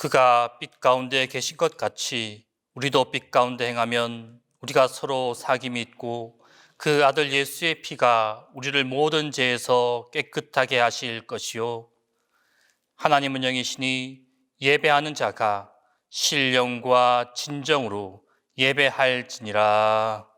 그가 빛 가운데 계신 것 같이 우리도 빛 가운데 행하면 우리가 서로 사귐이 있고 그 아들 예수의 피가 우리를 모든 죄에서 깨끗하게 하실 것이요. 하나님은 영이시니 예배하는 자가 신령과 진정으로 예배할지니라.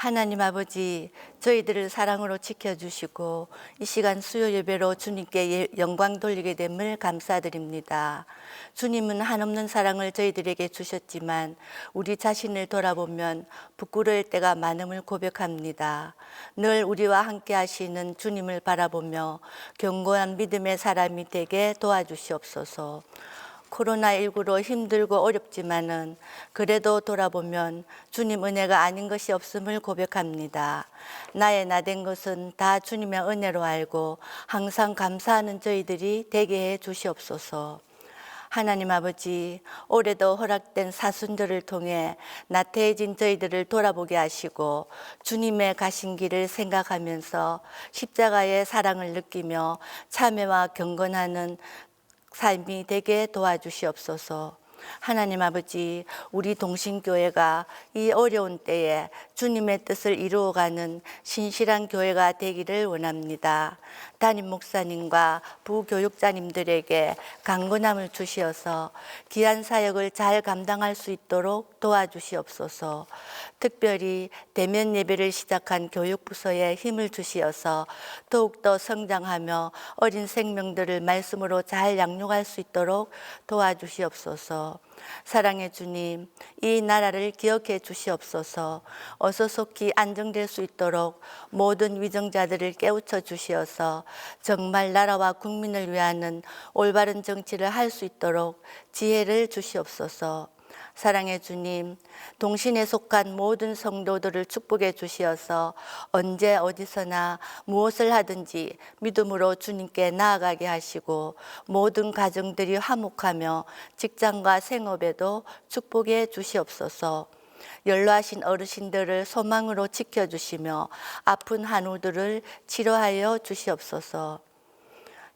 하나님 아버지, 저희들을 사랑으로 지켜주시고 이 시간 수요 예배로 주님께 영광 돌리게 됨을 감사드립니다. 주님은 한없는 사랑을 저희들에게 주셨지만 우리 자신을 돌아보면 부끄러울 때가 많음을 고백합니다. 늘 우리와 함께 하시는 주님을 바라보며 견고한 믿음의 사람이 되게 도와주시옵소서. 코로나19로 힘들고 어렵지만은 그래도 돌아보면 주님 은혜가 아닌 것이 없음을 고백합니다. 나의 나된 것은 다 주님의 은혜로 알고 항상 감사하는 저희들이 되게 해 주시옵소서. 하나님 아버지, 올해도 허락된 사순절을 통해 나태해진 저희들을 돌아보게 하시고 주님의 가신 길을 생각하면서 십자가의 사랑을 느끼며 참회와 경건하는 삶이 되게 도와주시옵소서. 하나님 아버지, 우리 동신교회가 이 어려운 때에 주님의 뜻을 이루어가는 신실한 교회가 되기를 원합니다. 담임 목사님과 부교육자님들에게 강건함을 주시어서 귀한 사역을 잘 감당할 수 있도록 도와주시옵소서. 특별히 대면 예배를 시작한 교육부서에 힘을 주시어서 더욱더 성장하며 어린 생명들을 말씀으로 잘 양육할 수 있도록 도와주시옵소서. 사랑의 주님, 이 나라를 기억해 주시옵소서. 어서 속히 안정될 수 있도록 모든 위정자들을 깨우쳐 주시어서 정말 나라와 국민을 위하는 올바른 정치를 할 수 있도록 지혜를 주시옵소서. 사랑의 주님, 동신에 속한 모든 성도들을 축복해 주시어서 언제 어디서나 무엇을 하든지 믿음으로 주님께 나아가게 하시고 모든 가정들이 화목하며 직장과 생업에도 축복해 주시옵소서. 연로하신 어르신들을 소망으로 지켜주시며 아픈 한우들을 치료하여 주시옵소서.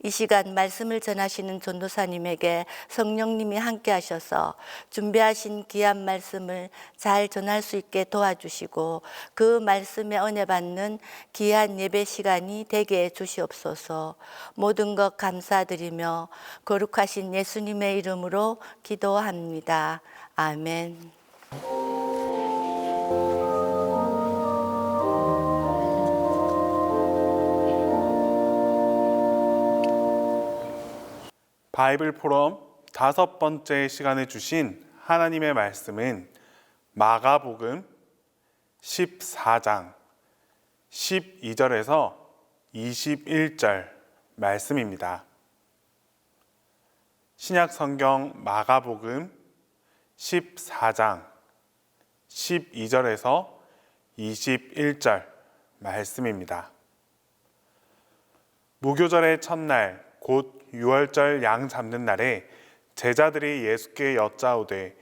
이 시간 말씀을 전하시는 전도사님에게 성령님이 함께 하셔서 준비하신 귀한 말씀을 잘 전할 수 있게 도와주시고 그 말씀에 은혜 받는 귀한 예배 시간이 되게 해 주시옵소서. 모든 것 감사드리며 거룩하신 예수님의 이름으로 기도합니다. 아멘. 바이블 포럼 5번째 시간에 주신 하나님의 말씀은 마가복음 14장 12절에서 21절 말씀입니다. 신약 성경 마가복음 14장 12절에서 21절 말씀입니다. 무교절의 첫날 곧 유월절 양 잡는 날에 제자들이 예수께 여짜오되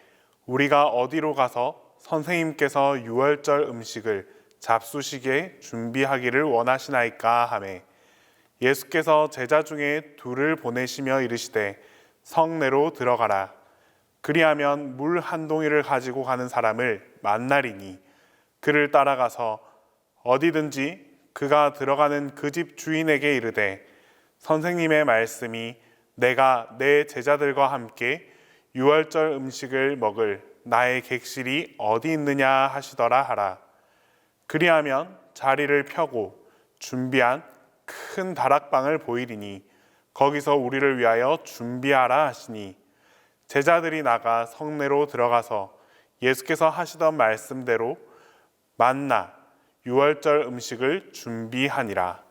우리가 어디로 가서 선생님께서 유월절 음식을 잡수시게 준비하기를 원하시나이까 하매 예수께서 제자 중에 둘을 보내시며 이르시되 성내로 들어가라. 그리하면 물 한 동이를 가지고 가는 사람을 만나리니 그를 따라가서 어디든지 그가 들어가는 그 집 주인에게 이르되 선생님의 말씀이 내가 내 제자들과 함께 유월절 음식을 먹을 나의 객실이 어디 있느냐 하시더라 하라. 그리하면 자리를 펴고 준비한 큰 다락방을 보이리니 거기서 우리를 위하여 준비하라 하시니 제자들이 나가 성내로 들어가서 예수께서 하시던 말씀대로 만나 유월절 음식을 준비하니라.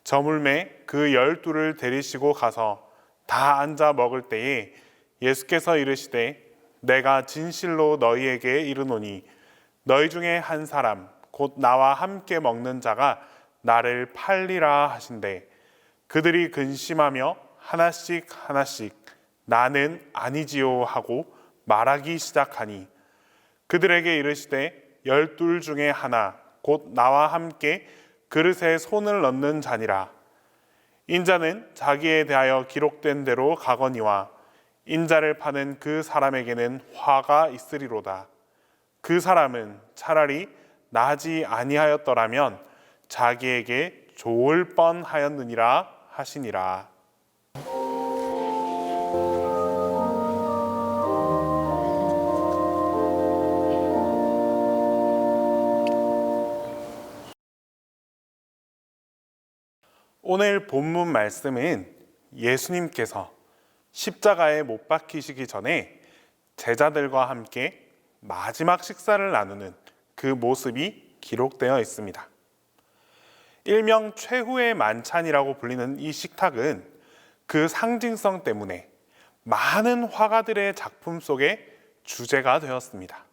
저물매 그 12를 데리시고 가서 다 앉아 먹을 때에 예수께서 이르시되 내가 진실로 너희에게 이르노니 너희 중에 한 사람 곧 나와 함께 먹는 자가 나를 팔리라 하신대 그들이 근심하며 하나씩 하나씩 나는 아니지요 하고 말하기 시작하니 그들에게 이르시되 12 중에 하나 곧 나와 함께 그릇에 손을 넣는 자니라. 인자는 자기에 대하여 기록된 대로 가거니와 인자를 파는 그 사람에게는 화가 있으리로다. 그 사람은 차라리 나지 아니하였더라면 자기에게 좋을 뻔하였느니라 하시니라. 오늘 본문 말씀은 예수님께서 십자가에 못 박히시기 전에 제자들과 함께 마지막 식사를 나누는 그 모습이 기록되어 있습니다. 일명 최후의 만찬이라고 불리는 이 식탁은 그 상징성 때문에 많은 화가들의 작품 속에 주제가 되었습니다.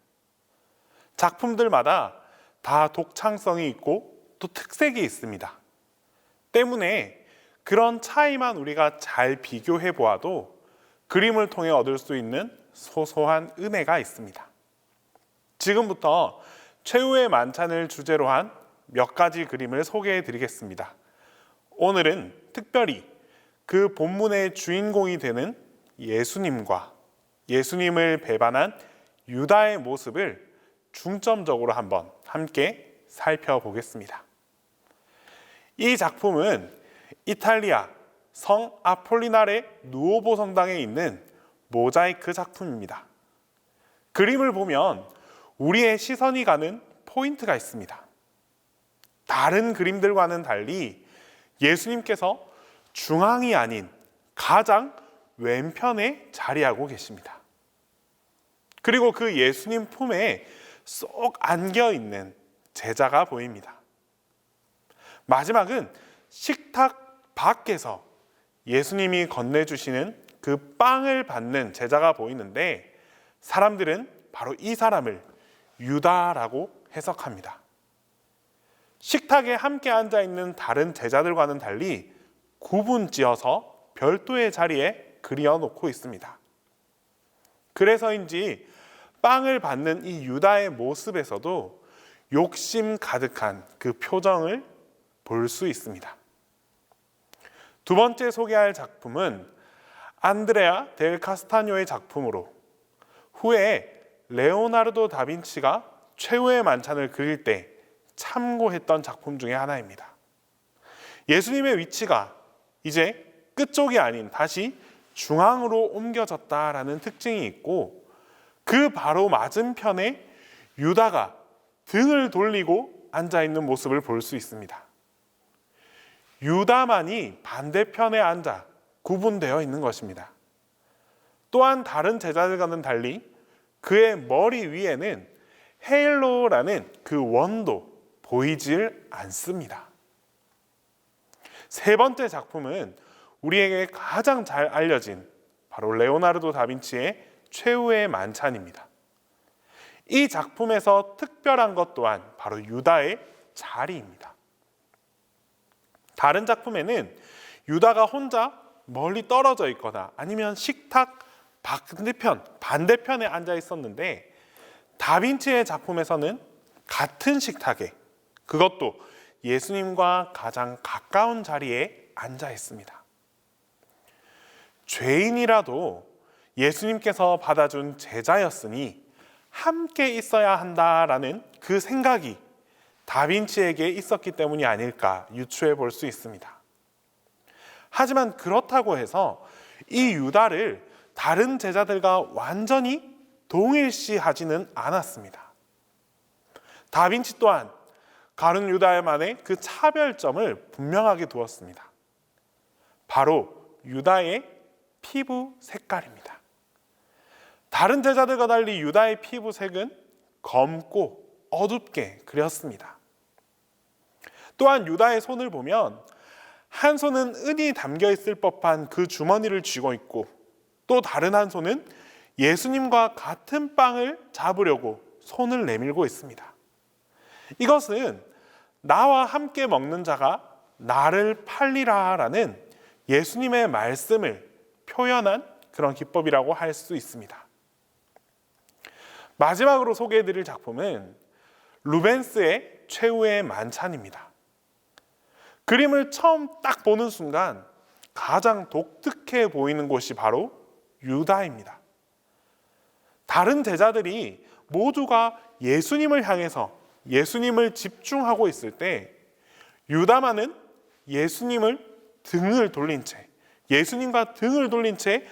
작품들마다 다 독창성이 있고 또 특색이 있습니다. 때문에 그런 차이만 우리가 잘 비교해 보아도 그림을 통해 얻을 수 있는 소소한 은혜가 있습니다. 지금부터 최후의 만찬을 주제로 한 몇 가지 그림을 소개해 드리겠습니다. 오늘은 특별히 그 본문의 주인공이 되는 예수님과 예수님을 배반한 유다의 모습을 중점적으로 한번 함께 살펴보겠습니다. 이 작품은 이탈리아 성 아폴리나레 누오보 성당에 있는 모자이크 작품입니다. 그림을 보면 우리의 시선이 가는 포인트가 있습니다. 다른 그림들과는 달리 예수님께서 중앙이 아닌 가장 왼편에 자리하고 계십니다. 그리고 그 예수님 품에 쏙 안겨 있는 제자가 보입니다. 마지막은 식탁 밖에서 예수님이 건네주시는 그 빵을 받는 제자가 보이는데 사람들은 바로 이 사람을 유다라고 해석합니다. 식탁에 함께 앉아 있는 다른 제자들과는 달리 구분지어서 별도의 자리에 그려놓고 있습니다. 그래서인지 빵을 받는 이 유다의 모습에서도 욕심 가득한 그 표정을 볼 수 있습니다. 두 번째 소개할 작품은 안드레아 델 카스타뇨의 작품으로 후에 레오나르도 다빈치가 최후의 만찬을 그릴 때 참고했던 작품 중에 하나입니다. 예수님의 위치가 이제 끝쪽이 아닌 다시 중앙으로 옮겨졌다라는 특징이 있고 그 바로 맞은편에 유다가 등을 돌리고 앉아있는 모습을 볼 수 있습니다. 유다만이 반대편에 앉아 구분되어 있는 것입니다. 또한 다른 제자들과는 달리 그의 머리 위에는 헤일로라는 그 원도 보이질 않습니다. 세 번째 작품은 우리에게 가장 잘 알려진 바로 레오나르도 다빈치의 최후의 만찬입니다. 이 작품에서 특별한 것 또한 바로 유다의 자리입니다. 다른 작품에는 유다가 혼자 멀리 떨어져 있거나 아니면 식탁 반대편에 앉아 있었는데 다빈치의 작품에서는 같은 식탁에 그것도 예수님과 가장 가까운 자리에 앉아 있습니다. 죄인이라도 예수님께서 받아준 제자였으니 함께 있어야 한다라는 그 생각이 다빈치에게 있었기 때문이 아닐까 유추해 볼 수 있습니다. 하지만 그렇다고 해서 이 유다를 다른 제자들과 완전히 동일시하지는 않았습니다. 다빈치 또한 가룟 유다만의 그 차별점을 분명하게 두었습니다. 바로 유다의 피부 색깔입니다. 다른 제자들과 달리 유다의 피부색은 검고 어둡게 그렸습니다. 또한 유다의 손을 보면 한 손은 은이 담겨 있을 법한 그 주머니를 쥐고 있고 또 다른 한 손은 예수님과 같은 빵을 잡으려고 손을 내밀고 있습니다. 이것은 나와 함께 먹는 자가 나를 팔리라라는 예수님의 말씀을 표현한 그런 기법이라고 할 수 있습니다. 마지막으로 소개해드릴 작품은 루벤스의 최후의 만찬입니다. 그림을 처음 딱 보는 순간 가장 독특해 보이는 곳이 바로 유다입니다. 다른 제자들이 모두가 예수님을 향해서 예수님을 집중하고 있을 때 유다만은 예수님과 등을 돌린 채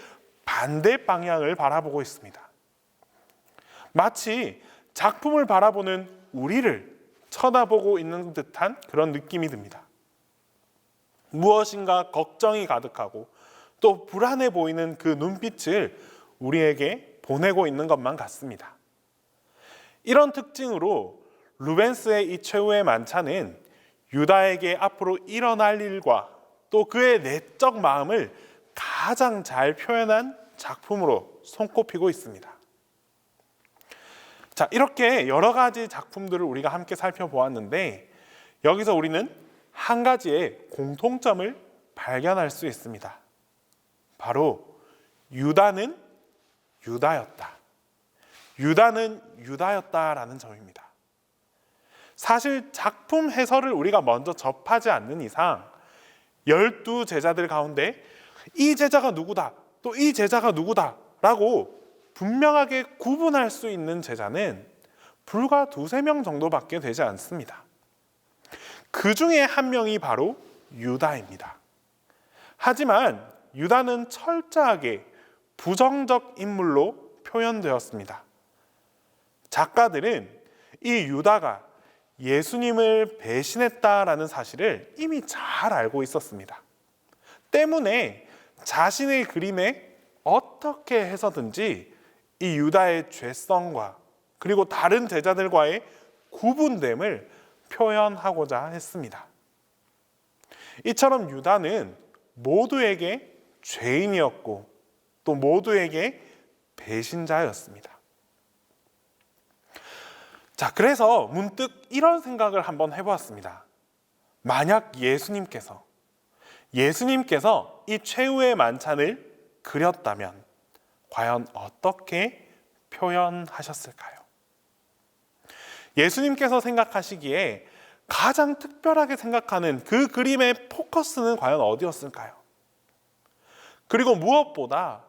반대 방향을 바라보고 있습니다. 마치 작품을 바라보는 우리를 쳐다보고 있는 듯한 그런 느낌이 듭니다. 무엇인가 걱정이 가득하고 또 불안해 보이는 그 눈빛을 우리에게 보내고 있는 것만 같습니다. 이런 특징으로 루벤스의 이 최후의 만찬은 유다에게 앞으로 일어날 일과 또 그의 내적 마음을 가장 잘 표현한 작품으로 손꼽히고 있습니다. 자, 이렇게 여러 가지 작품들을 우리가 함께 살펴보았는데 여기서 우리는 한 가지의 공통점을 발견할 수 있습니다. 바로 유다는 유다였다. 유다는 유다였다라는 점입니다. 사실 작품 해설을 우리가 먼저 접하지 않는 이상 12제자들 가운데 이 제자가 누구다, 또 이 제자가 누구다 라고 분명하게 구분할 수 있는 제자는 불과 2-3명 정도밖에 되지 않습니다. 그 중에 한 명이 바로 유다입니다. 하지만 유다는 철저하게 부정적 인물로 표현되었습니다. 작가들은 이 유다가 예수님을 배신했다라는 사실을 이미 잘 알고 있었습니다. 때문에 자신의 그림에 어떻게 해서든지 이 유다의 죄성과 그리고 다른 제자들과의 구분됨을 표현하고자 했습니다. 이처럼 유다는 모두에게 죄인이었고 또 모두에게 배신자였습니다. 자, 그래서 문득 이런 생각을 한번 해보았습니다. 만약 예수님께서 이 최후의 만찬을 그렸다면 과연 어떻게 표현하셨을까요? 예수님께서 생각하시기에 가장 특별하게 생각하는 그 그림의 포커스는 과연 어디였을까요? 그리고 무엇보다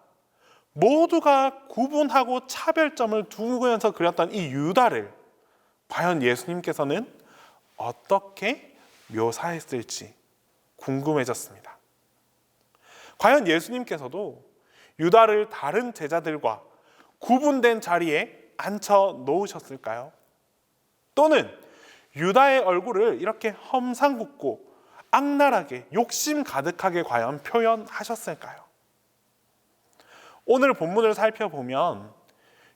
모두가 구분하고 차별점을 두면서 그렸던 이 유다를 과연 예수님께서는 어떻게 묘사했을지 궁금해졌습니다. 과연 예수님께서도 유다를 다른 제자들과 구분된 자리에 앉혀 놓으셨을까요? 또는 유다의 얼굴을 이렇게 험상궂고 악랄하게 욕심 가득하게 과연 표현하셨을까요? 오늘 본문을 살펴보면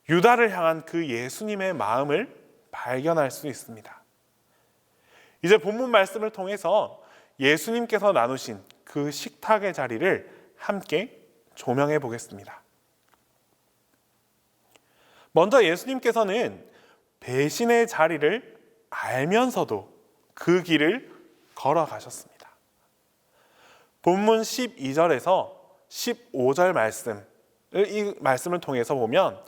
유다를 향한 그 예수님의 마음을 발견할 수 있습니다. 이제 본문 말씀을 통해서 예수님께서 나누신 그 식탁의 자리를 함께 조명해 보겠습니다. 먼저 예수님께서는 배신의 자리를 알면서도 그 길을 걸어가셨습니다. 본문 12절에서 15절 이 말씀을 통해서 보면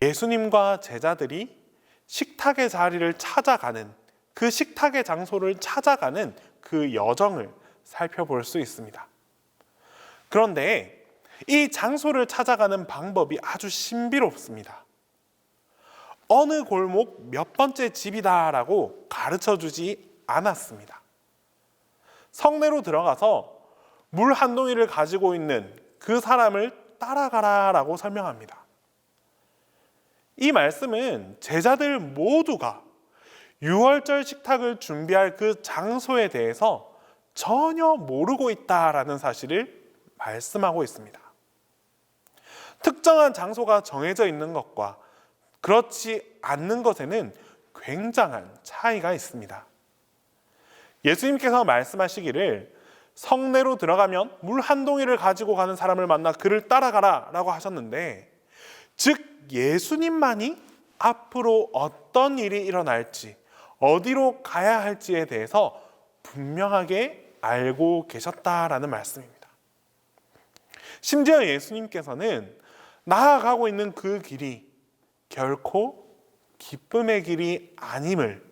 예수님과 제자들이 식탁의 자리를 찾아가는 그 식탁의 장소를 찾아가는 그 여정을 살펴볼 수 있습니다. 그런데 이 장소를 찾아가는 방법이 아주 신비롭습니다. 어느 골목 몇 번째 집이다라고 가르쳐 주지 않았습니다. 성내로 들어가서 물 한 동이를 가지고 있는 그 사람을 따라가라라고 설명합니다. 이 말씀은 제자들 모두가 유월절 식탁을 준비할 그 장소에 대해서 전혀 모르고 있다라는 사실을 말씀하고 있습니다. 특정한 장소가 정해져 있는 것과 그렇지 않는 것에는 굉장한 차이가 있습니다. 예수님께서 말씀하시기를 성내로 들어가면 물 한 동이를 가지고 가는 사람을 만나 그를 따라가라 라고 하셨는데, 즉 예수님만이 앞으로 어떤 일이 일어날지 어디로 가야 할지에 대해서 분명하게 알고 계셨다라는 말씀입니다. 심지어 예수님께서는 나아가고 있는 그 길이 결코 기쁨의 길이 아님을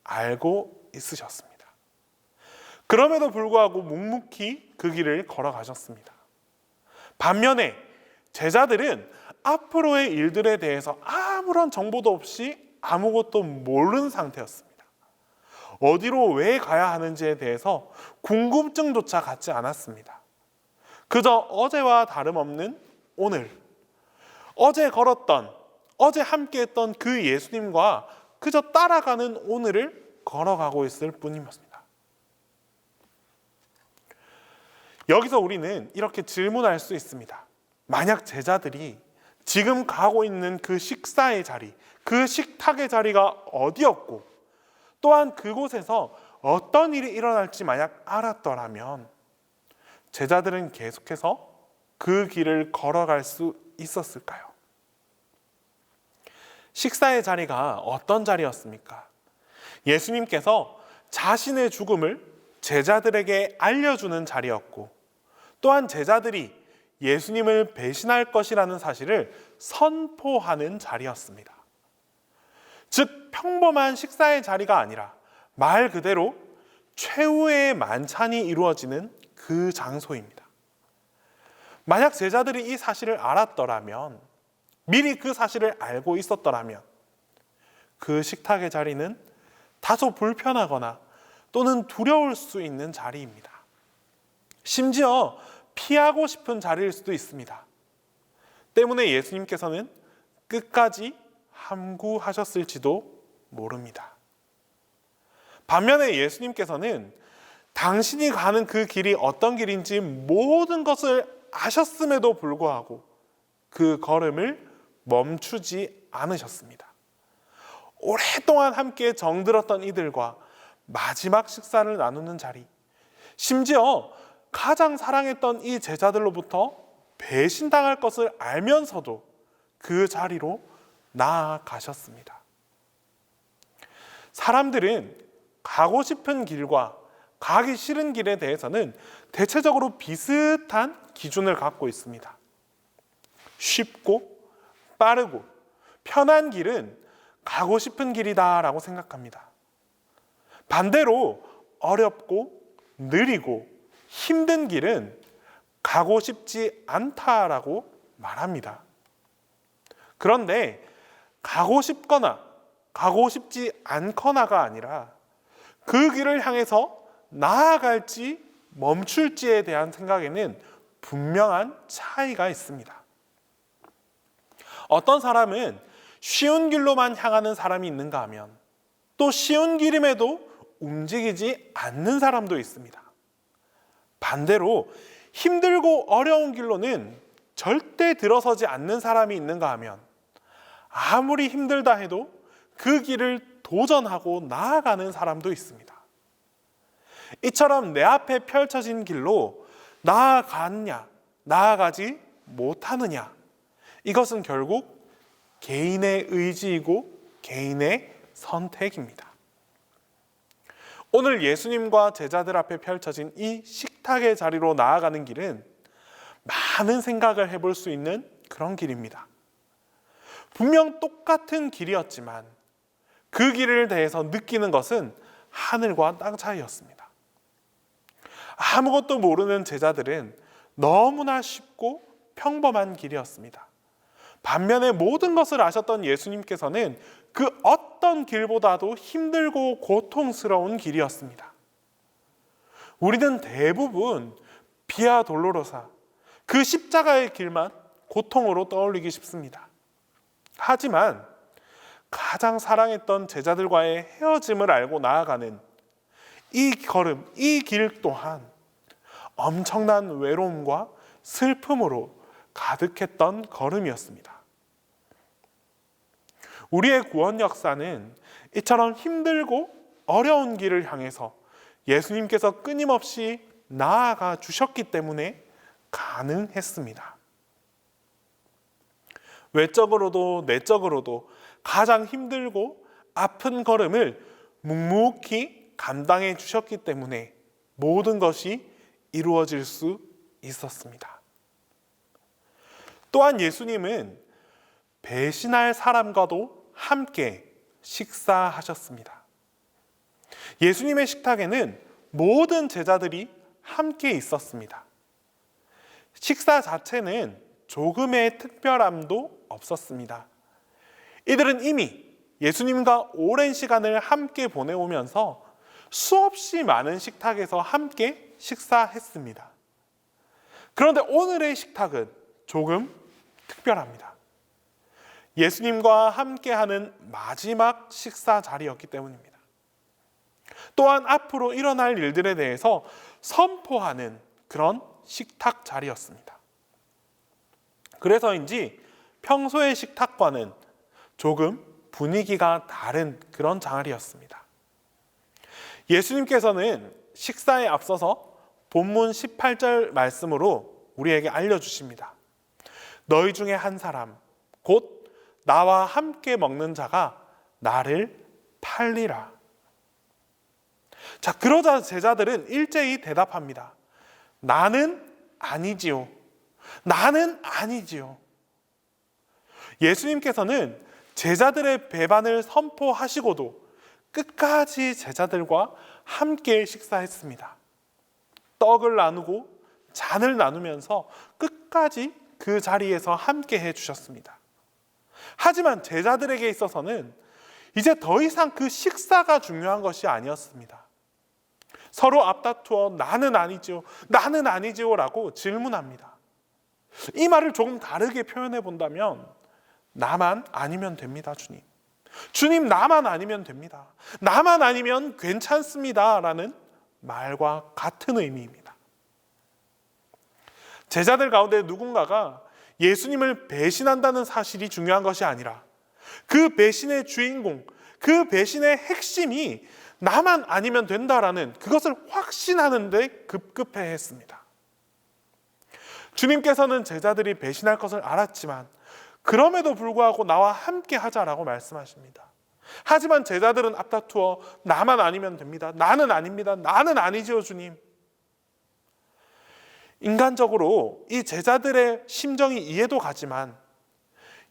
알고 있으셨습니다. 그럼에도 불구하고 묵묵히 그 길을 걸어가셨습니다. 반면에 제자들은 앞으로의 일들에 대해서 아무런 정보도 없이 아무것도 모르는 상태였습니다. 어디로 왜 가야 하는지에 대해서 궁금증조차 갖지 않았습니다. 그저 어제와 다름없는 오늘, 어제 걸었던, 어제 함께했던 그 예수님과 그저 따라가는 오늘을 걸어가고 있을 뿐이었습니다. 여기서 우리는 이렇게 질문할 수 있습니다. 만약 제자들이 지금 가고 있는 그 식사의 자리, 그 식탁의 자리가 어디였고 또한 그곳에서 어떤 일이 일어날지 만약 알았더라면 제자들은 계속해서 그 길을 걸어갈 수 있었을까요? 식사의 자리가 어떤 자리였습니까? 예수님께서 자신의 죽음을 제자들에게 알려주는 자리였고, 또한 제자들이 예수님을 배신할 것이라는 사실을 선포하는 자리였습니다. 즉, 평범한 식사의 자리가 아니라 말 그대로 최후의 만찬이 이루어지는 그 장소입니다. 만약 제자들이 이 사실을 알았더라면, 미리 그 사실을 알고 있었더라면 그 식탁의 자리는 다소 불편하거나 또는 두려울 수 있는 자리입니다. 심지어 피하고 싶은 자리일 수도 있습니다. 때문에 예수님께서는 끝까지 함구하셨을지도 모릅니다. 반면에 예수님께서는 당신이 가는 그 길이 어떤 길인지 모든 것을 아셨음에도 불구하고 그 걸음을 멈추지 않으셨습니다. 오랫동안 함께 정들었던 이들과 마지막 식사를 나누는 자리, 심지어 가장 사랑했던 이 제자들로부터 배신당할 것을 알면서도 그 자리로 나아가셨습니다. 사람들은 가고 싶은 길과 가기 싫은 길에 대해서는 대체적으로 비슷한 기준을 갖고 있습니다. 쉽고 빠르고 편한 길은 가고 싶은 길이다라고 생각합니다. 반대로 어렵고 느리고 힘든 길은 가고 싶지 않다라고 말합니다. 그런데 가고 싶거나 가고 싶지 않거나가 아니라 그 길을 향해서 나아갈지 멈출지에 대한 생각에는 분명한 차이가 있습니다. 어떤 사람은 쉬운 길로만 향하는 사람이 있는가 하면 또 쉬운 길임에도 움직이지 않는 사람도 있습니다. 반대로 힘들고 어려운 길로는 절대 들어서지 않는 사람이 있는가 하면 아무리 힘들다 해도 그 길을 도전하고 나아가는 사람도 있습니다. 이처럼 내 앞에 펼쳐진 길로 나아갔냐, 나아가지 못하느냐, 이것은 결국 개인의 의지이고 개인의 선택입니다. 오늘 예수님과 제자들 앞에 펼쳐진 이 식탁의 자리로 나아가는 길은 많은 생각을 해볼 수 있는 그런 길입니다. 분명 똑같은 길이었지만 그 길을 대해서 느끼는 것은 하늘과 땅 차이였습니다. 아무것도 모르는 제자들은 너무나 쉽고 평범한 길이었습니다. 반면에 모든 것을 아셨던 예수님께서는 그 어떤 길보다도 힘들고 고통스러운 길이었습니다. 우리는 대부분 비아 돌로로사, 그 십자가의 길만 고통으로 떠올리기 쉽습니다. 하지만 가장 사랑했던 제자들과의 헤어짐을 알고 나아가는 이 걸음, 이 길 또한 엄청난 외로움과 슬픔으로 가득했던 걸음이었습니다. 우리의 구원 역사는 이처럼 힘들고 어려운 길을 향해서 예수님께서 끊임없이 나아가 주셨기 때문에 가능했습니다. 외적으로도 내적으로도 가장 힘들고 아픈 걸음을 묵묵히 감당해 주셨기 때문에 모든 것이 이루어질 수 있었습니다. 또한 예수님은 배신할 사람과도 함께 식사하셨습니다. 예수님의 식탁에는 모든 제자들이 함께 있었습니다. 식사 자체는 조금의 특별함도 없었습니다. 이들은 이미 예수님과 오랜 시간을 함께 보내오면서 수없이 많은 식탁에서 함께 식사했습니다. 그런데 오늘의 식탁은 조금 특별합니다. 예수님과 함께하는 마지막 식사 자리였기 때문입니다. 또한 앞으로 일어날 일들에 대해서 선포하는 그런 식탁 자리였습니다. 그래서인지 평소의 식탁과는 조금 분위기가 다른 그런 자리였습니다. 예수님께서는 식사에 앞서서 본문 18절 말씀으로 우리에게 알려주십니다. 너희 중에 한 사람, 곧 나와 함께 먹는 자가 나를 팔리라. 자, 그러자 제자들은 일제히 대답합니다. 나는 아니지요. 나는 아니지요. 예수님께서는 제자들의 배반을 선포하시고도 끝까지 제자들과 함께 식사했습니다. 떡을 나누고 잔을 나누면서 끝까지 그 자리에서 함께 해주셨습니다. 하지만 제자들에게 있어서는 이제 더 이상 그 식사가 중요한 것이 아니었습니다. 서로 앞다투어 나는 아니지요, 나는 아니지요 라고 질문합니다. 이 말을 조금 다르게 표현해 본다면 나만 아니면 됩니다, 주님. 주님, 나만 아니면 됩니다. 나만 아니면 괜찮습니다 라는 말과 같은 의미입니다. 제자들 가운데 누군가가 예수님을 배신한다는 사실이 중요한 것이 아니라 그 배신의 주인공, 그 배신의 핵심이 나만 아니면 된다라는 그것을 확신하는 데 급급해했습니다. 주님께서는 제자들이 배신할 것을 알았지만 그럼에도 불구하고 나와 함께 하자라고 말씀하십니다. 하지만 제자들은 앞다투어 나만 아니면 됩니다. 나는 아닙니다. 나는 아니지요, 주님. 인간적으로 이 제자들의 심정이 이해도 가지만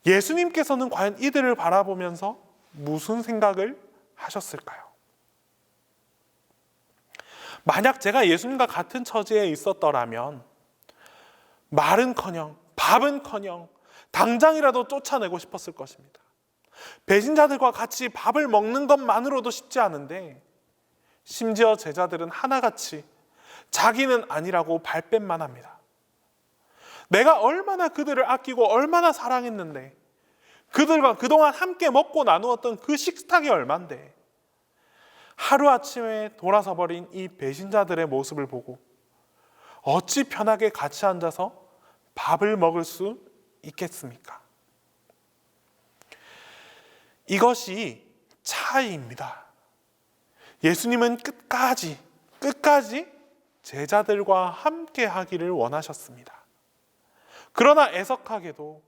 예수님께서는 과연 이들을 바라보면서 무슨 생각을 하셨을까요? 만약 제가 예수님과 같은 처지에 있었더라면 말은커녕 밥은커녕 당장이라도 쫓아내고 싶었을 것입니다. 배신자들과 같이 밥을 먹는 것만으로도 쉽지 않은데 심지어 제자들은 하나같이 자기는 아니라고 발뺌만 합니다. 내가 얼마나 그들을 아끼고 얼마나 사랑했는데 그들과 그동안 함께 먹고 나누었던 그 식탁이 얼만데 하루아침에 돌아서 버린 이 배신자들의 모습을 보고 어찌 편하게 같이 앉아서 밥을 먹을 수 있겠습니까? 이것이 차이입니다. 예수님은 끝까지 제자들과 함께 하기를 원하셨습니다. 그러나 애석하게도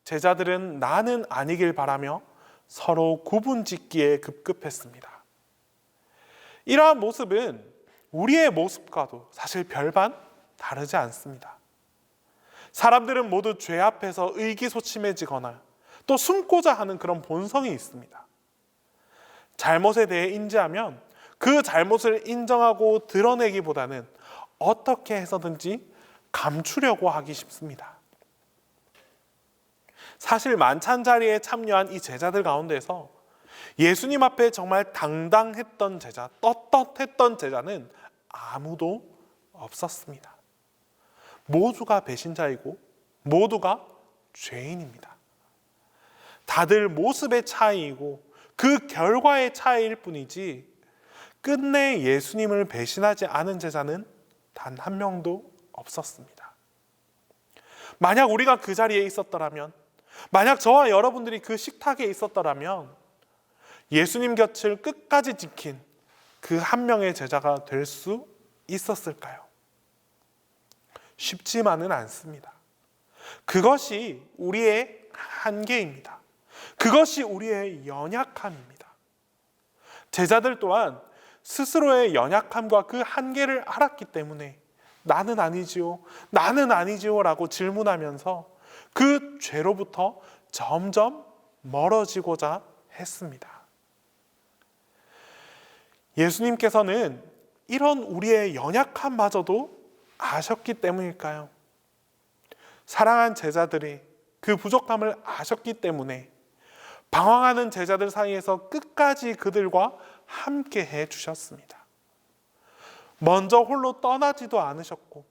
제자들은 나는 아니길 바라며 서로 구분짓기에 급급했습니다. 이러한 모습은 우리의 모습과도 사실 별반 다르지 않습니다. 사람들은 모두 죄 앞에서 의기소침해지거나 또 숨고자 하는 그런 본성이 있습니다. 잘못에 대해 인지하면 그 잘못을 인정하고 드러내기보다는 어떻게 해서든지 감추려고 하기 쉽습니다. 사실 만찬 자리에 참여한 이 제자들 가운데서 예수님 앞에 정말 당당했던 제자, 떳떳했던 제자는 아무도 없었습니다. 모두가 배신자이고 모두가 죄인입니다. 다들 모습의 차이이고 그 결과의 차이일 뿐이지 끝내 예수님을 배신하지 않은 제자는 단 한 명도 없었습니다. 만약 우리가 그 자리에 있었더라면, 만약 저와 여러분들이 그 식탁에 있었더라면 예수님 곁을 끝까지 지킨 그 한 명의 제자가 될 수 있었을까요? 쉽지만은 않습니다. 그것이 우리의 한계입니다. 그것이 우리의 연약함입니다. 제자들 또한 스스로의 연약함과 그 한계를 알았기 때문에 나는 아니지요, 나는 아니지요 라고 질문하면서 그 죄로부터 점점 멀어지고자 했습니다. 예수님께서는 이런 우리의 연약함마저도 아셨기 때문일까요? 사랑한 제자들이 그 부족함을 아셨기 때문에 방황하는 제자들 사이에서 끝까지 그들과 함께 해주셨습니다. 먼저 홀로 떠나지도 않으셨고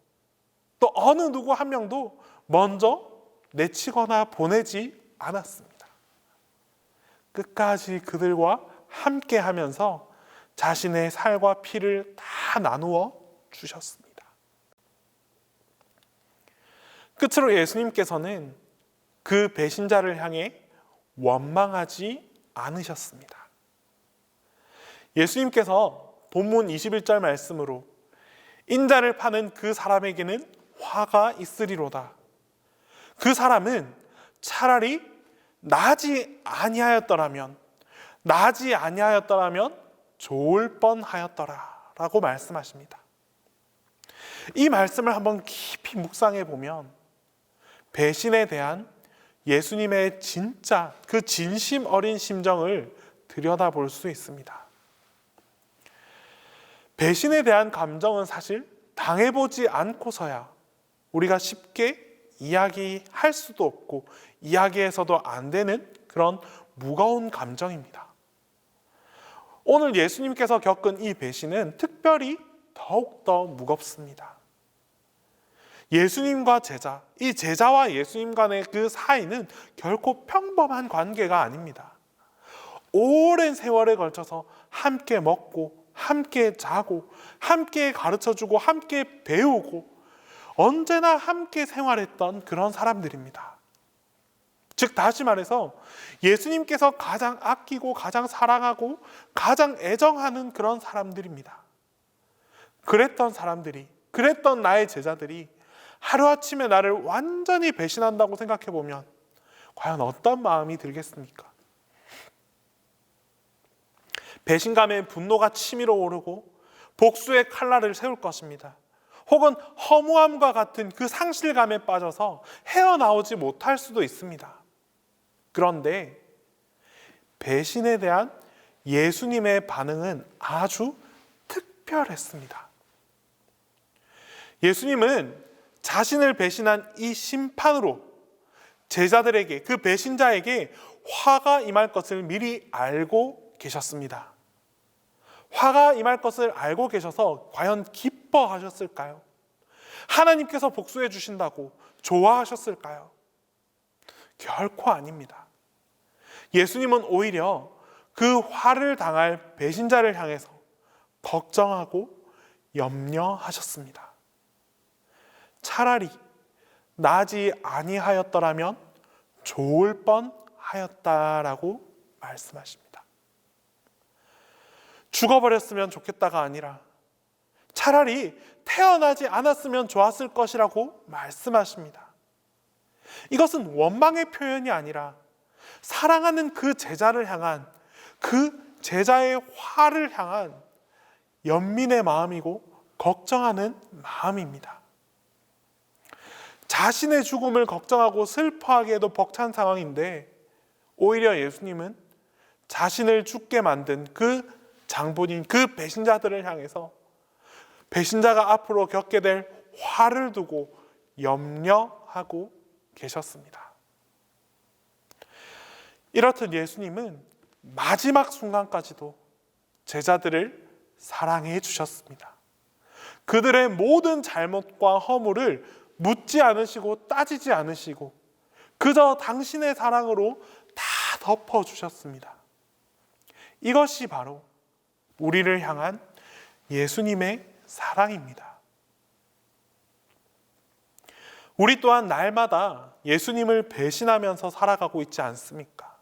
또 어느 누구 한 명도 먼저 내치거나 보내지 않았습니다. 끝까지 그들과 함께 하면서 자신의 살과 피를 다 나누어 주셨습니다. 끝으로 예수님께서는 그 배신자를 향해 원망하지 않으셨습니다. 예수님께서 본문 21절 말씀으로 인자를 파는 그 사람에게는 화가 있으리로다. 그 사람은 차라리 나지 아니하였더라면 좋을 뻔하였더라 라고 말씀하십니다. 이 말씀을 한번 깊이 묵상해 보면 배신에 대한 예수님의 진짜 그 진심 어린 심정을 들여다볼 수 있습니다. 배신에 대한 감정은 사실 당해보지 않고서야 우리가 쉽게 이야기할 수도 없고 이야기해서도 안 되는 그런 무거운 감정입니다. 오늘 예수님께서 겪은 이 배신은 특별히 더욱더 무겁습니다. 예수님과 제자, 이 제자와 예수님 간의 그 사이는 결코 평범한 관계가 아닙니다. 오랜 세월에 걸쳐서 함께 먹고 함께 자고 함께 가르쳐주고 함께 배우고 언제나 함께 생활했던 그런 사람들입니다. 즉 다시 말해서 예수님께서 가장 아끼고 가장 사랑하고 가장 애정하는 그런 사람들입니다. 그랬던 나의 제자들이 하루아침에 나를 완전히 배신한다고 생각해보면 과연 어떤 마음이 들겠습니까? 배신감에 분노가 치밀어 오르고 복수의 칼날을 세울 것입니다. 혹은 허무함과 같은 그 상실감에 빠져서 헤어나오지 못할 수도 있습니다. 그런데 배신에 대한 예수님의 반응은 아주 특별했습니다. 예수님은 자신을 배신한 이 심판으로 제자들에게, 그 배신자에게 화가 임할 것을 미리 알고 계셨습니다. 화가 임할 것을 알고 계셔서 과연 기뻐하셨을까요? 하나님께서 복수해 주신다고 좋아하셨을까요? 결코 아닙니다. 예수님은 오히려 그 화를 당할 배신자를 향해서 걱정하고 염려하셨습니다. 차라리 나지 아니하였더라면 좋을 뻔하였다라고 말씀하십니다. 죽어버렸으면 좋겠다가 아니라 차라리 태어나지 않았으면 좋았을 것이라고 말씀하십니다. 이것은 원망의 표현이 아니라 사랑하는 그 제자를 향한, 그 제자의 화를 향한 연민의 마음이고 걱정하는 마음입니다. 자신의 죽음을 걱정하고 슬퍼하기에도 벅찬 상황인데 오히려 예수님은 자신을 죽게 만든 그 장본인, 그 배신자들을 향해서 배신자가 앞으로 겪게 될 화를 두고 염려하고 계셨습니다. 이렇듯 예수님은 마지막 순간까지도 제자들을 사랑해 주셨습니다. 그들의 모든 잘못과 허물을 묻지 않으시고 따지지 않으시고 그저 당신의 사랑으로 다 덮어주셨습니다. 이것이 바로 우리를 향한 예수님의 사랑입니다. 우리 또한 날마다 예수님을 배신하면서 살아가고 있지 않습니까?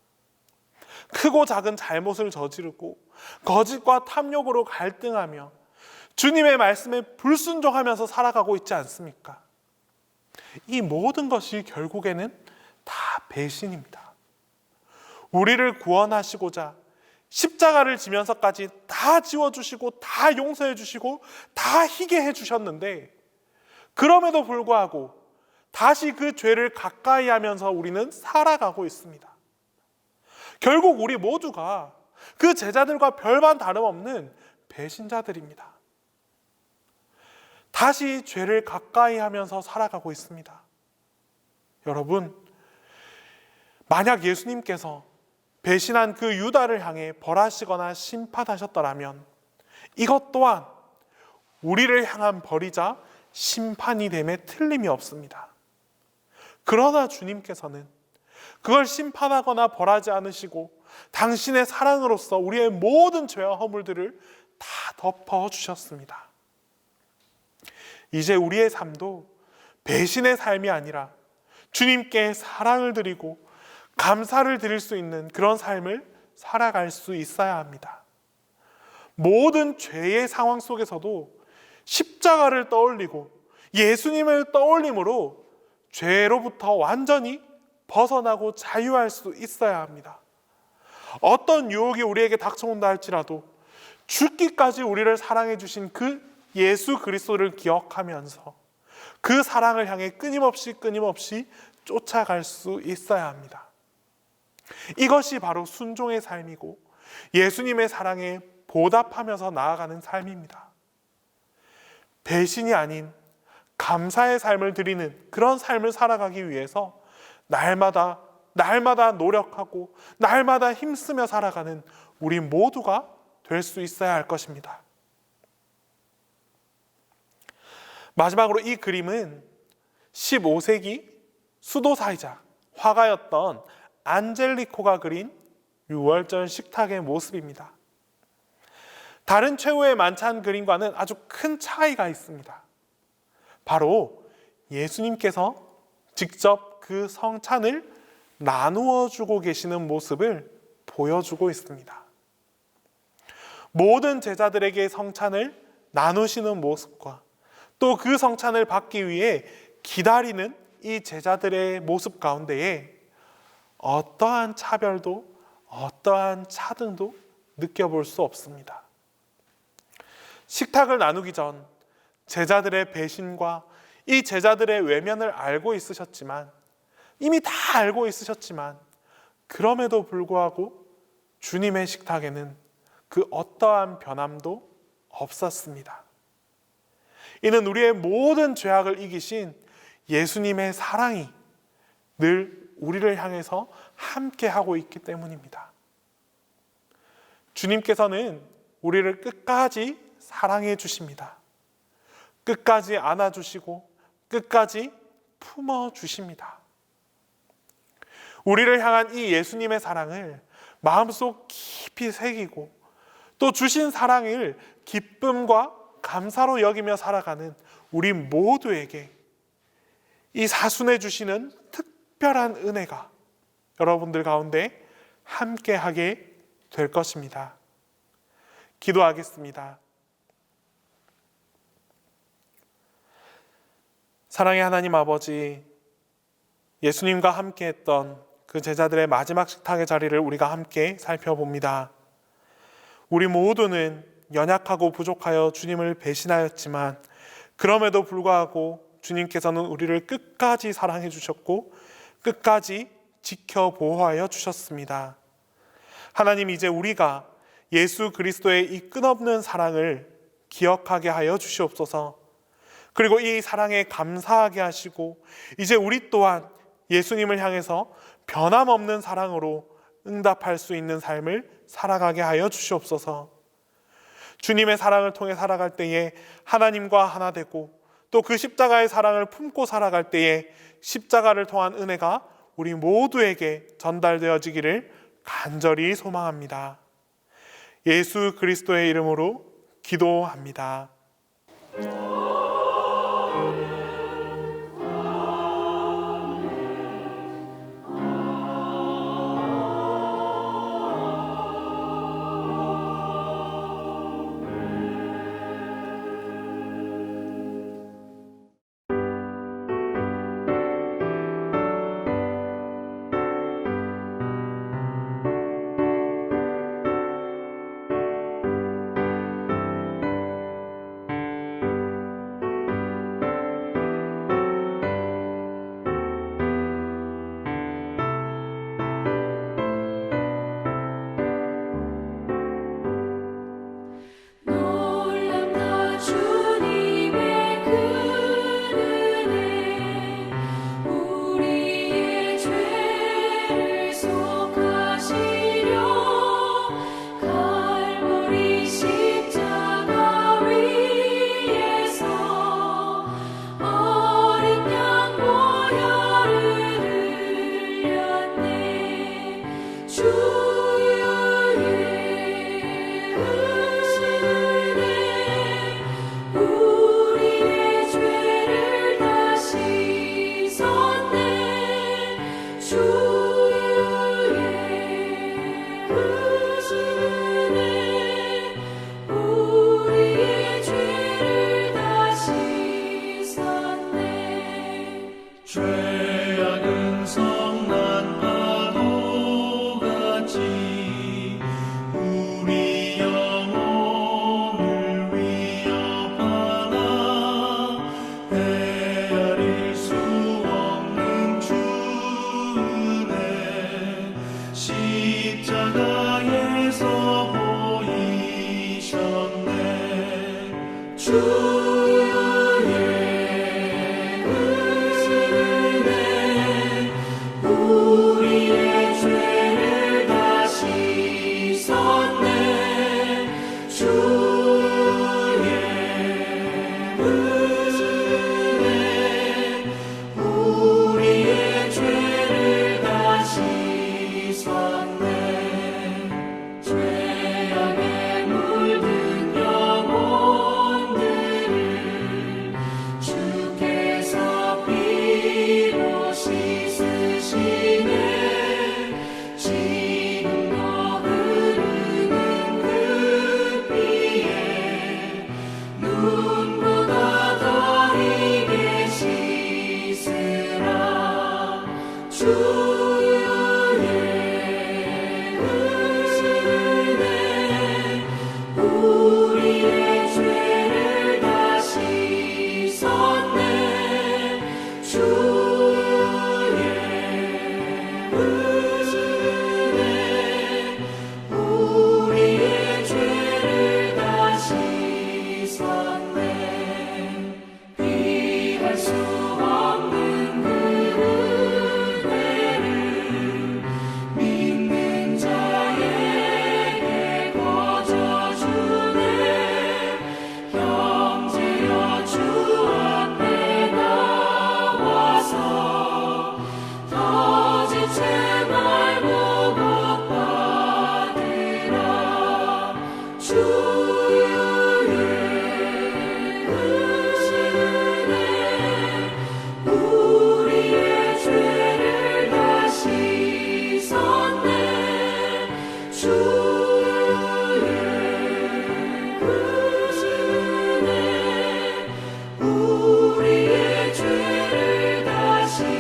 크고 작은 잘못을 저지르고 거짓과 탐욕으로 갈등하며 주님의 말씀에 불순종하면서 살아가고 있지 않습니까? 이 모든 것이 결국에는 다 배신입니다. 우리를 구원하시고자 십자가를 지면서까지 다 지워주시고 다 용서해주시고 다 희게 해주셨는데 그럼에도 불구하고 다시 그 죄를 가까이 하면서 우리는 살아가고 있습니다. 결국 우리 모두가 그 제자들과 별반 다름없는 배신자들입니다. 다시 죄를 가까이 하면서 살아가고 있습니다. 여러분, 만약 예수님께서 배신한 그 유다를 향해 벌하시거나 심판하셨더라면 이것 또한 우리를 향한 벌이자 심판이 됨에 틀림이 없습니다. 그러나 주님께서는 그걸 심판하거나 벌하지 않으시고 당신의 사랑으로서 우리의 모든 죄와 허물들을 다 덮어주셨습니다. 이제 우리의 삶도 배신의 삶이 아니라 주님께 사랑을 드리고 감사를 드릴 수 있는 그런 삶을 살아갈 수 있어야 합니다. 모든 죄의 상황 속에서도 십자가를 떠올리고 예수님을 떠올림으로 죄로부터 완전히 벗어나고 자유할 수 있어야 합니다. 어떤 유혹이 우리에게 닥쳐온다 할지라도 죽기까지 우리를 사랑해 주신 그 예수 그리스도를 기억하면서 그 사랑을 향해 끊임없이 쫓아갈 수 있어야 합니다. 이것이 바로 순종의 삶이고 예수님의 사랑에 보답하면서 나아가는 삶입니다. 배신이 아닌 감사의 삶을 드리는 그런 삶을 살아가기 위해서 날마다 노력하고 날마다 힘쓰며 살아가는 우리 모두가 될 수 있어야 할 것입니다. 마지막으로 이 그림은 15세기 수도사이자 화가였던 안젤리코가 그린 유월절 식탁의 모습입니다. 다른 최후의 만찬 그림과는 아주 큰 차이가 있습니다. 바로 예수님께서 직접 그 성찬을 나누어 주고 계시는 모습을 보여주고 있습니다. 모든 제자들에게 성찬을 나누시는 모습과 또 그 성찬을 받기 위해 기다리는 이 제자들의 모습 가운데에 어떠한 차별도 어떠한 차등도 느껴볼 수 없습니다. 식탁을 나누기 전 제자들의 배신과 이 제자들의 외면을 알고 있으셨지만 이미 다 알고 있으셨지만 그럼에도 불구하고 주님의 식탁에는 그 어떠한 변함도 없었습니다. 이는 우리의 모든 죄악을 이기신 예수님의 사랑이 늘 우리를 향해서 함께하고 있기 때문입니다. 주님께서는 우리를 끝까지 사랑해 주십니다. 끝까지 안아주시고 끝까지 품어주십니다. 우리를 향한 이 예수님의 사랑을 마음속 깊이 새기고 또 주신 사랑을 기쁨과 감사로 여기며 살아가는 우리 모두에게 이 사순해 주시는 특별한 은혜가 여러분들 가운데 함께하게 될 것입니다. 기도하겠습니다. 사랑의 하나님 아버지, 예수님과 함께했던 그 제자들의 마지막 식탁의 자리를 우리가 함께 살펴봅니다. 우리 모두는 연약하고 부족하여 주님을 배신하였지만 그럼에도 불구하고 주님께서는 우리를 끝까지 사랑해 주셨고 끝까지 지켜 보호하여 주셨습니다. 하나님, 이제 우리가 예수 그리스도의 이 끝없는 사랑을 기억하게 하여 주시옵소서. 그리고 이 사랑에 감사하게 하시고 이제 우리 또한 예수님을 향해서 변함없는 사랑으로 응답할 수 있는 삶을 살아가게 하여 주시옵소서. 주님의 사랑을 통해 살아갈 때에 하나님과 하나 되고 또 그 십자가의 사랑을 품고 살아갈 때에 십자가를 통한 은혜가 우리 모두에게 전달되어지기를 간절히 소망합니다. 예수 그리스도의 이름으로 기도합니다. 우리의 죄를 다시 사 십자가에서 보이셨네. 주의 은혜 우리의 죄를 다 씻었네. 주의 은혜 우리의 죄를 다 씻었네. 죄악에 물든 영혼들을 주께서 피로 씻으시네. 지금도 흐르는 그 피에 눈보다 더 희게 씻으라. 주의 은혜 우리의 죄를 다 씻었네. 주의 은혜 우리의 죄를 다 씻었네. 피할 수 없는 그 은혜를 믿는 자에게 거저주네. 형제여 주 앞에 나와서 더 지체 말고 복 받으라. 주의 은혜 우리의 죄를 다 씻었네. 주의 은혜 우리의 죄를 다 씻었네.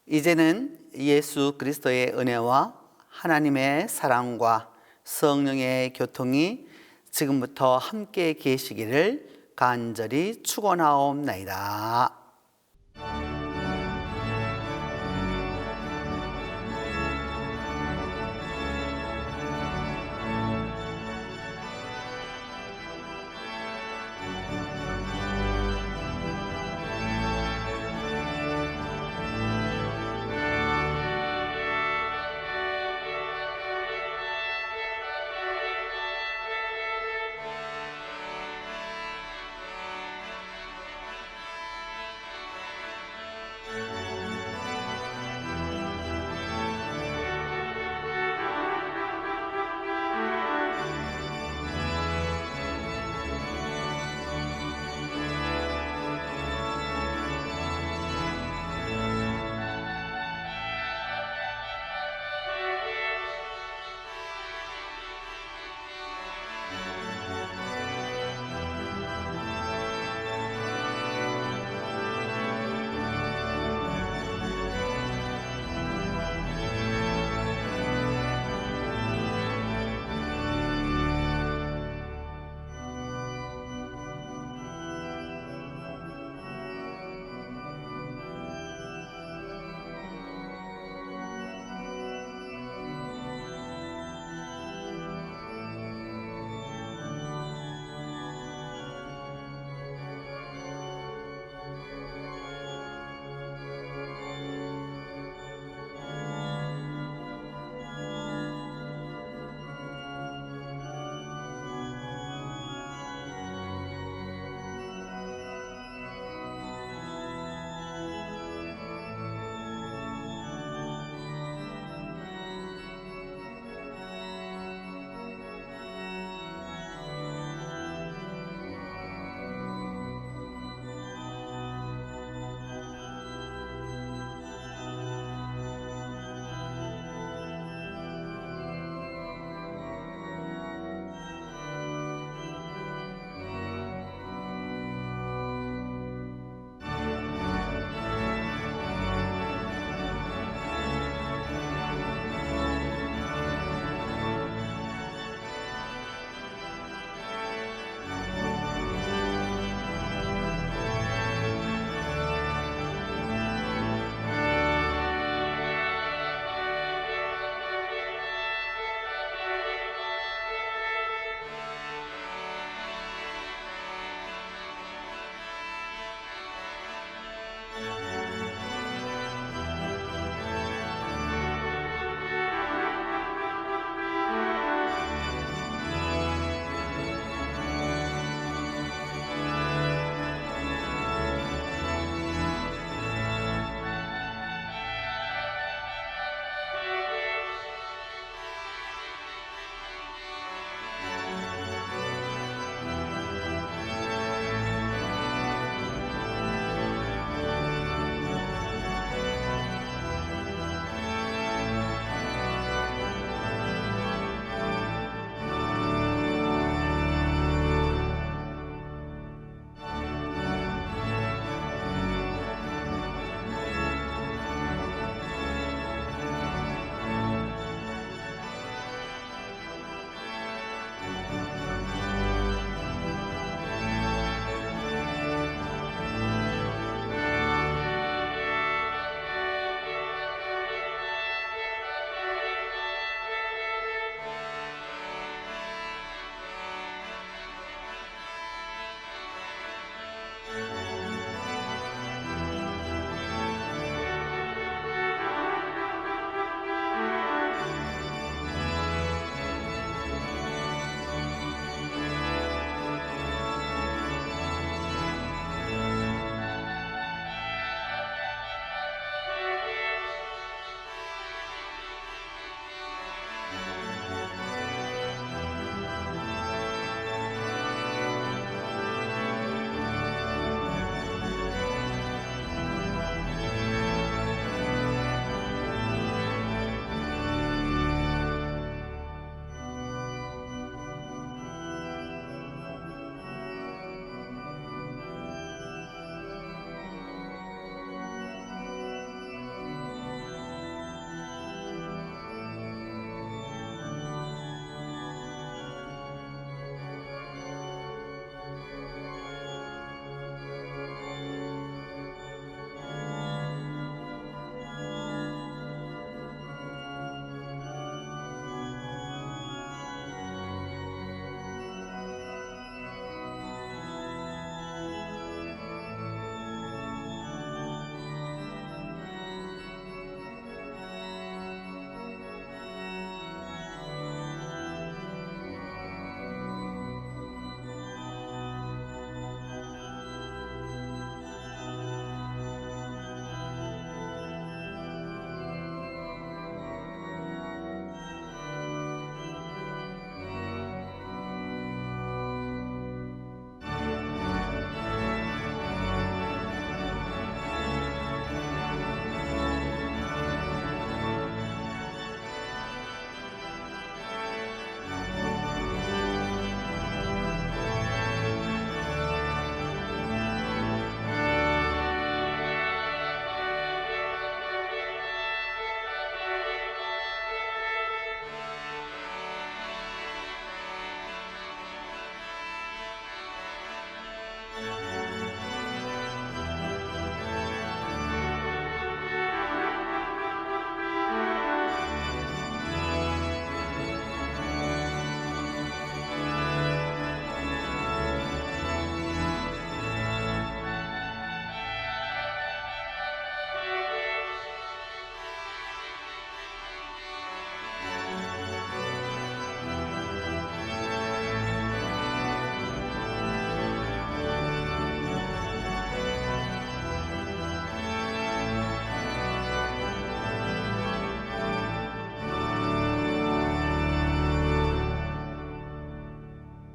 이제는 예수 그리스도의 은혜와 하나님의 사랑과 성령의 교통이 지금부터 함께 계시기를 간절히 축원하옵나이다.